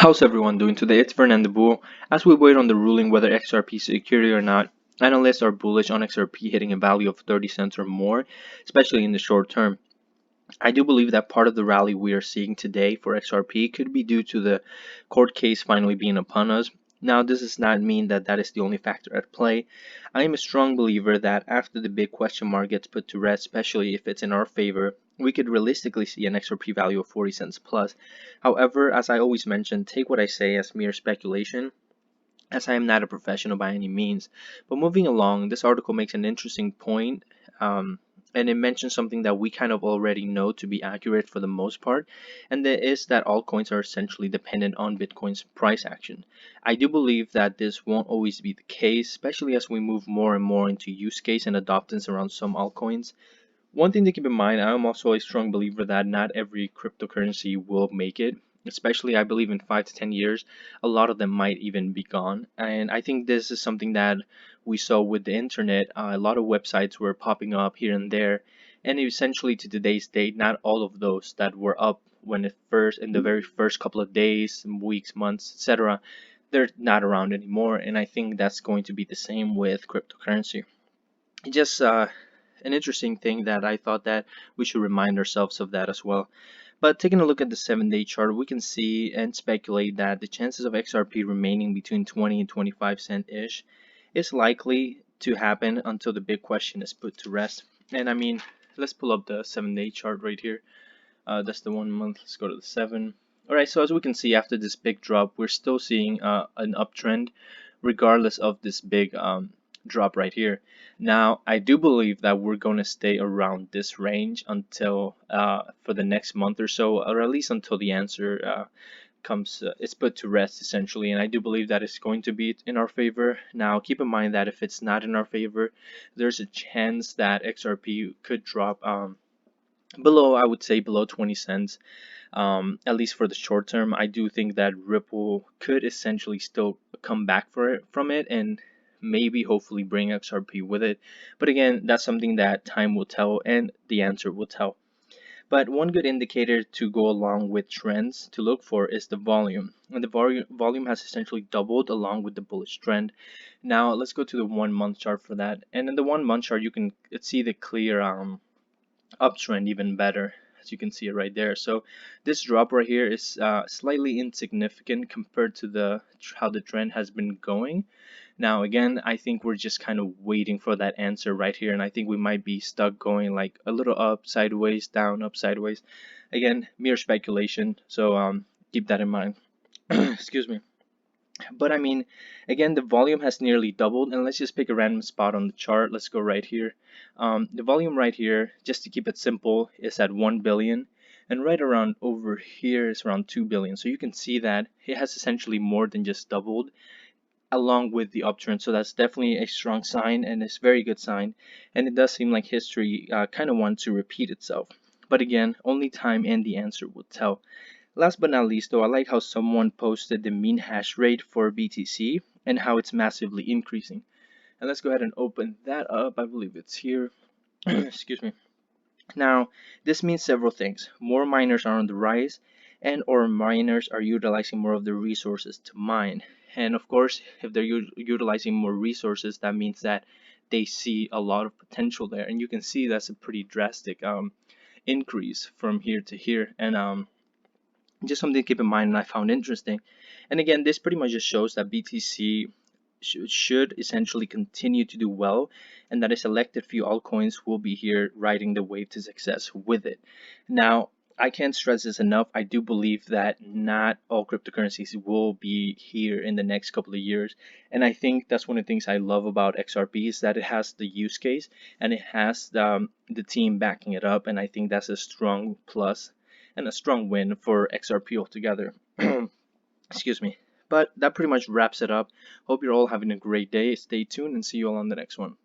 How's everyone doing today? It's Ferdinand. As we wait on the ruling whether XRP is a security or not, analysts are bullish on XRP hitting a value of 30 cents or more, especially in the short term. I do believe that part of the rally we are seeing today for XRP could be due to the court case finally being upon us. Now, this does not mean that that is the only factor at play. I am a strong believer that after the big question mark gets put to rest, especially if it's in our favor, we could realistically see an XRP value of 40 cents plus. However, as I always mention, take what I say as mere speculation, as I am not a professional by any means. But moving along, this article makes an interesting point, and it mentions something that we kind of already know to be accurate for the most part, and that is that altcoins are essentially dependent on Bitcoin's price action. I do believe that this won't always be the case, especially as we move more and more into use case and adoptance around some altcoins. One thing to keep in mind, I am also a strong believer that not every cryptocurrency will make it. Especially, I believe in 5 to 10 years, a lot of them might even be gone. And I think this is something that we saw with the internet. A lot of websites were popping up here and there, and essentially to today's date, not all of those that were up when it first, in the very first couple of days, weeks, months, etc., they're not around anymore. And I think that's going to be the same with cryptocurrency. Just an interesting thing that I thought that we should remind ourselves of that as well. But taking a look at the 7-day chart, we can see and speculate that the chances of XRP remaining between 20 and 25 cent ish is likely to happen until the big question is put to rest. And I mean, let's pull up the 7-day chart right here. That's the 1 month. Let's go to the 7. Alright, so as we can see, after this big drop, we're still seeing an uptrend regardless of this big drop right here. Now, I do believe that we're going to stay around this range until for the next month or so, or at least until the answer comes, it's put to rest essentially. And I do believe that it's going to be in our favor. Now, keep in mind that if it's not in our favor, there's a chance that XRP could drop below, I would say below 20 cents. At least for the short term, I do think that Ripple could essentially still come back from it and maybe hopefully bring XRP with it. But again, that's something that time will tell and the answer will tell. But one good indicator to go along with trends to look for is the volume. And the volume has essentially doubled along with the bullish trend. Now let's go to the 1 month chart for that. And in the 1 month chart, you can see the clear uptrend even better, as you can see it right there. So this drop right here is slightly insignificant compared to how the trend has been going. Now again, I think we're just kind of waiting for that answer right here, and I think we might be stuck going like a little up, sideways, down, up, sideways. Again, mere speculation, so keep that in mind. Excuse me. But I mean, again, the volume has nearly doubled, and let's just pick a random spot on the chart. Let's go right here. The volume right here, just to keep it simple, is at 1 billion, and right around over here is around 2 billion. So you can see that it has essentially more than just doubled along with the uptrend. So that's definitely a strong sign, and it's a very good sign. And it does seem like history kind of wants to repeat itself. But again, only time and the answer will tell. Last but not least, though, I like how someone posted the mean hash rate for BTC and how it's massively increasing. And let's go ahead and open that up. I believe it's here. Excuse me. Now, this means several things. More miners are on the rise, and or miners are utilizing more of the resources to mine. And of course, if they're utilizing more resources, that means that they see a lot of potential there. And you can see that's a pretty drastic increase from here to here. And just something to keep in mind, and I found interesting. And again, this pretty much just shows that BTC should essentially continue to do well, and that a selected few altcoins will be here riding the wave to success with it. Now, I can't stress this enough. I do believe that not all cryptocurrencies will be here in the next couple of years, and I think that's one of the things I love about XRP is that it has the use case and it has the team backing it up, and I think that's a strong plus and a strong win for XRP altogether. Excuse me. But that pretty much wraps it up. Hope you're all having a great day. Stay tuned and see you all on the next one.